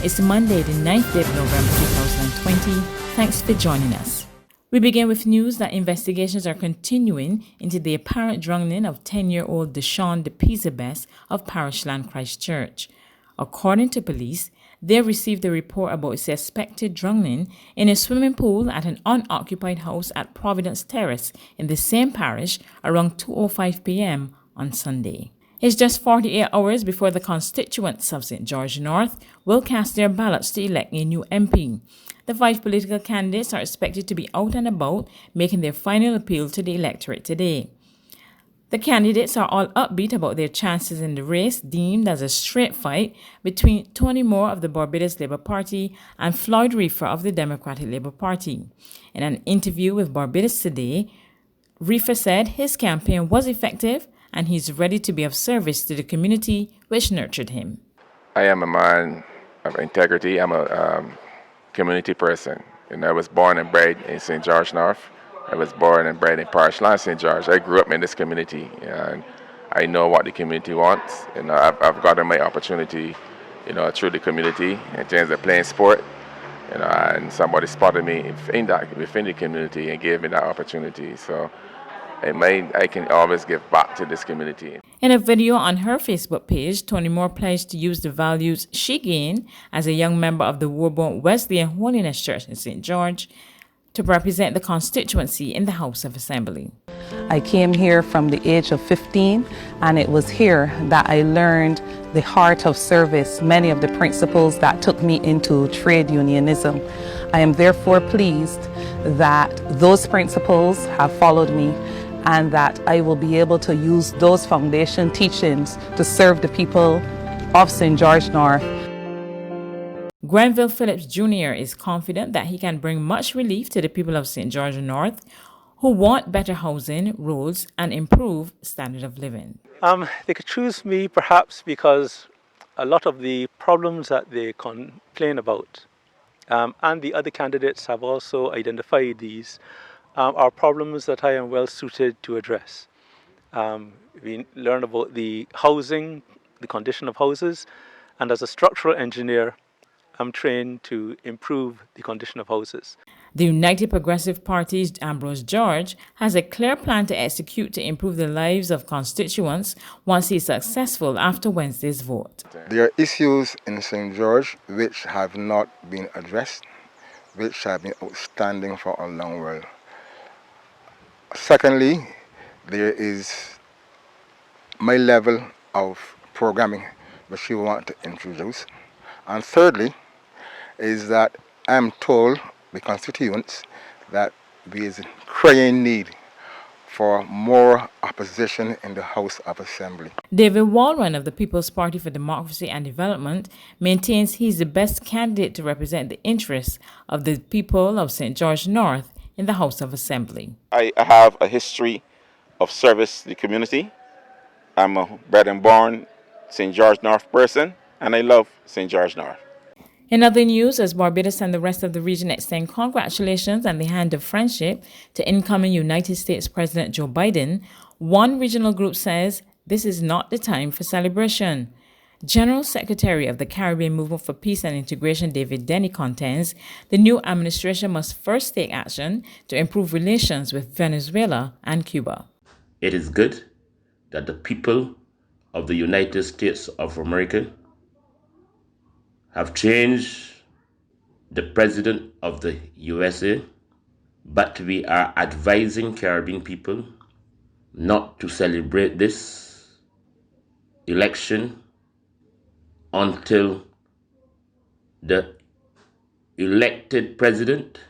It's Monday, the 9th day of November 2020. Thanks for joining us. We begin with news that investigations are continuing into the apparent drowning of 10-year-old Deshaun DePizabes of Parishland Christchurch. According to police, they received a report about suspected drowning in a swimming pool at an unoccupied house at Providence Terrace in the same parish around 2:05 p.m. on Sunday. It's just 48 hours before the constituents of St. George North will cast their ballots to elect a new MP. The 5 political candidates are expected to be out and about, making their final appeal to the electorate today. The candidates are all upbeat about their chances in the race, deemed as a straight fight between Tony Moore of the Barbados Labour Party and Floyd Reefer of the Democratic Labour Party. In an interview with Barbados Today, Reefer said his campaign was effective and he's ready to be of service to the community which nurtured him. I am a man of integrity. I'm a community person. I was born and bred in St. George North. I was born and bred in Parishland, St. George. I grew up in this community, and I know what the community wants. I've gotten my opportunity, through the community in terms of playing sport. And somebody spotted me within the community and gave me that opportunity. So I can always give back to this community. In a video on her Facebook page, Tony Moore pledged to use the values she gained as a young member of the Warborn Wesleyan Holiness Church in St. George to represent the constituency in the House of Assembly. I came here from the age of 15, and it was here that I learned the heart of service, many of the principles that took me into trade unionism. I am therefore pleased that those principles have followed me and that I will be able to use those foundation teachings to serve the people of St. George North. Grenville Phillips Jr. is confident that he can bring much relief to the people of St. George North who want better housing, roads, and improved standard of living. They could choose me perhaps because a lot of the problems that they complain about, and the other candidates have also identified these, are problems that I am well suited to address. We learn about the housing, the condition of houses, and as a structural engineer, I'm trained to improve the condition of houses. The United Progressive Party's Ambrose George has a clear plan to execute to improve the lives of constituents once he is successful after Wednesday's vote. There are issues in St. George which have not been addressed, which have been outstanding for a long while. Secondly, there is my level of programming which we want to introduce. And thirdly, is that I'm told the constituents that there is a crying need for more opposition in the House of Assembly. David Walron of the People's Party for Democracy and Development maintains he's the best candidate to represent the interests of the people of St. George North in the House of Assembly. I have a history of service to the community. I'm a bred and born St. George North person, and I love St. George North. In other news, as Barbados and the rest of the region extend congratulations and the hand of friendship to incoming United States President Joe Biden, one regional group says this is not the time for celebration. General Secretary of the Caribbean Movement for Peace and Integration David Denny contends the new administration must first take action to improve relations with Venezuela and Cuba. It is good that the people of the United States of America have changed the president of the USA, but we are advising Caribbean people not to celebrate this election until the elected president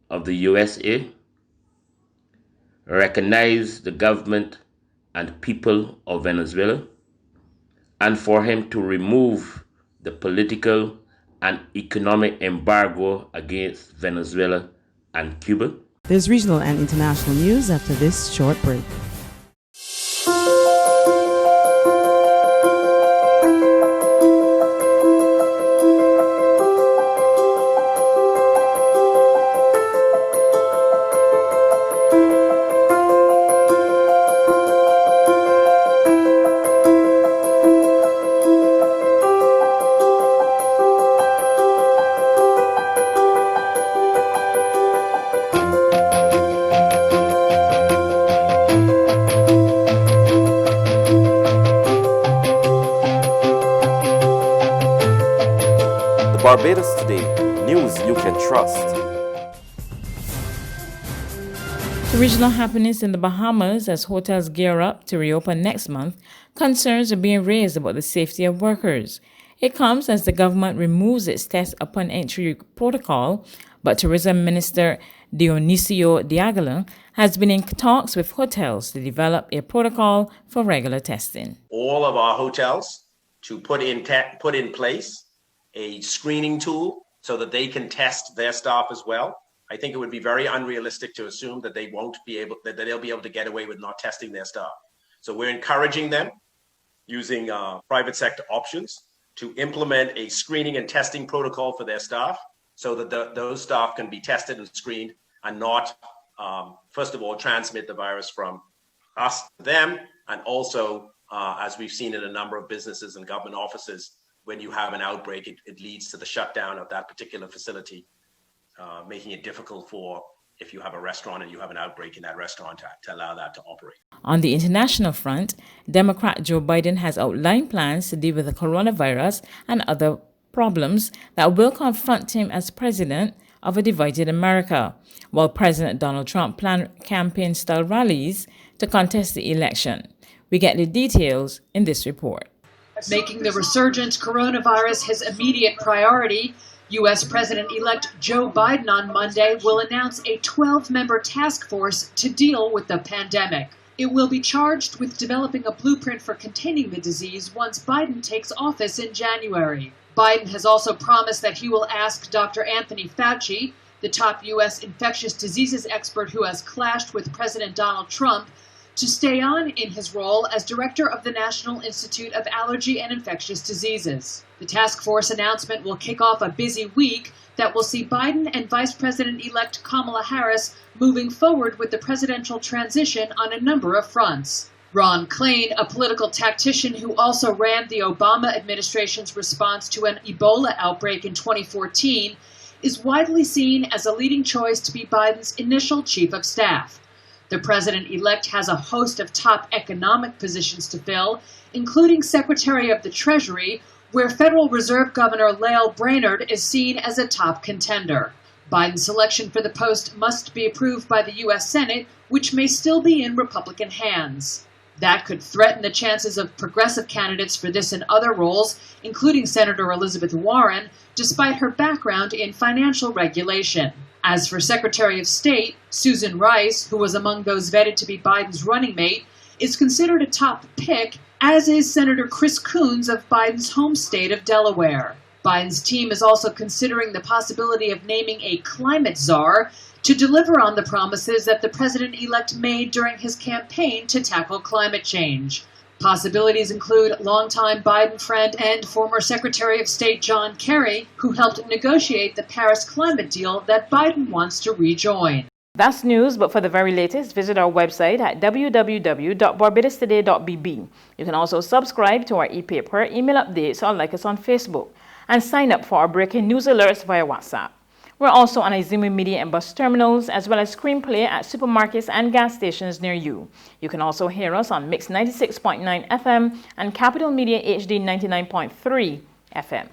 of the USA recognize the government and people of Venezuela, and for him to remove the political and economic embargo against Venezuela and Cuba. There's regional and international news after this short break. Barbados Today, news you can trust. The regional happenings in the Bahamas as hotels gear up to reopen next month, concerns are being raised about the safety of workers. It comes as the government removes its test upon entry protocol, but Tourism Minister Dionisio Diagala has been in talks with hotels to develop a protocol for regular testing. All of our hotels to put in place a screening tool so that they can test their staff as well. I think it would be very unrealistic to assume that they'll be able to get away with not testing their staff. So we're encouraging them using private sector options to implement a screening and testing protocol for their staff so that those staff can be tested and screened and not, first of all, transmit the virus from us to them. And also, as we've seen in a number of businesses and government offices, when you have an outbreak, it leads to the shutdown of that particular facility, making it difficult for, if you have a restaurant and you have an outbreak in that restaurant, to allow that to operate. On the international front, Democrat Joe Biden has outlined plans to deal with the coronavirus and other problems that will confront him as president of a divided America, while President Donald Trump planned campaign-style rallies to contest the election. We get the details in this report. Making the resurgent coronavirus his immediate priority, U.S. President-elect Joe Biden on Monday will announce a 12-member task force to deal with the pandemic. It will be charged with developing a blueprint for containing the disease once Biden takes office in January. Biden has also promised that he will ask Dr. Anthony Fauci, the top U.S. infectious diseases expert who has clashed with President Donald Trump, to stay on in his role as director of the National Institute of Allergy and Infectious Diseases. The task force announcement will kick off a busy week that will see Biden and Vice President-elect Kamala Harris moving forward with the presidential transition on a number of fronts. Ron Klain, a political tactician who also ran the Obama administration's response to an Ebola outbreak in 2014, is widely seen as a leading choice to be Biden's initial chief of staff. The president-elect has a host of top economic positions to fill, including Secretary of the Treasury, where Federal Reserve Governor Lael Brainerd is seen as a top contender. Biden's selection for the post must be approved by the U.S. Senate, which may still be in Republican hands. That could threaten the chances of progressive candidates for this and other roles, including Senator Elizabeth Warren, despite her background in financial regulation. As for Secretary of State, Susan Rice, who was among those vetted to be Biden's running mate, is considered a top pick, as is Senator Chris Coons of Biden's home state of Delaware. Biden's team is also considering the possibility of naming a climate czar to deliver on the promises that the president-elect made during his campaign to tackle climate change. Possibilities include longtime Biden friend and former Secretary of State John Kerry, who helped negotiate the Paris climate deal that Biden wants to rejoin. That's news, but for the very latest, visit our website at www.barbadostoday.bb. You can also subscribe to our e-paper, email updates, or like us on Facebook, and sign up for our breaking news alerts via WhatsApp. We're also on Izumi Media and bus terminals, as well as screenplay at supermarkets and gas stations near you. You can also hear us on Mix 96.9 FM and Capital Media HD 99.3 FM.